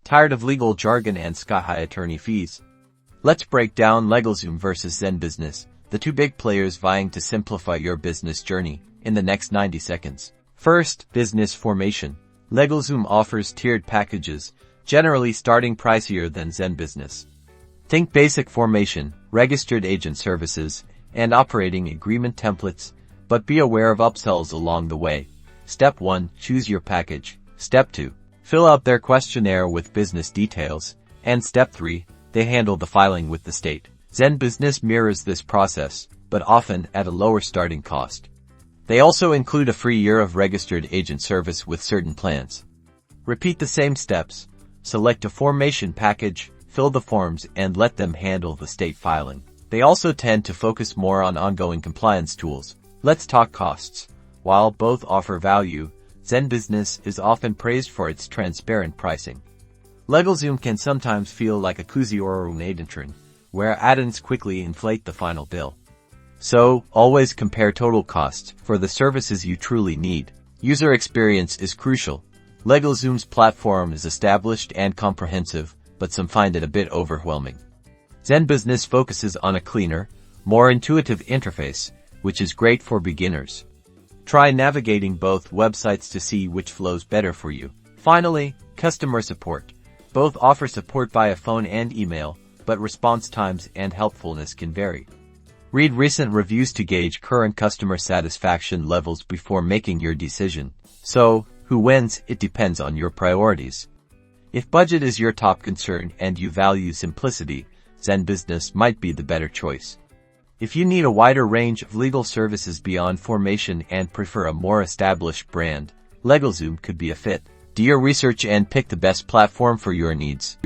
Tired of legal jargon and sky-high attorney fees? Let's break down Legalzoom versus ZenBusiness, the two big players vying to simplify your business journey, in the next 90 seconds. First, business formation. Legalzoom offers tiered packages, generally starting pricier than ZenBusiness. Think basic formation, registered agent services, and operating agreement templates, but be aware of upsells along the way. Step 1. Choose your package. Step 2. Fill out their questionnaire with business details. And Step 3. They handle the filing with the state. ZenBusiness mirrors this process, but often at a lower starting cost. They also include a free year of registered agent service with certain plans. Repeat the same steps. Select a formation package, fill the forms, and let them handle the state filing. They also tend to focus more on ongoing compliance tools. Let's talk costs. While both offer value, ZenBusiness is often praised for its transparent pricing. Legalzoom can sometimes feel like a koozie or an add-on, where add-ons quickly inflate the final bill. So, always compare total costs for the services you truly need. User experience is crucial. Legalzoom's platform is established and comprehensive, but some find it a bit overwhelming. ZenBusiness focuses on a cleaner, more intuitive interface, which is great for beginners. Try navigating both websites to see which flows better for you. Finally, customer support. Both offer support via phone and email, but response times and helpfulness can vary. Read recent reviews to gauge current customer satisfaction levels before making your decision. So, who wins? It depends on your priorities. If budget is your top concern and you value simplicity, ZenBusiness might be the better choice. If you need a wider range of legal services beyond formation and prefer a more established brand, Legalzoom could be a fit. Do your research and pick the best platform for your needs.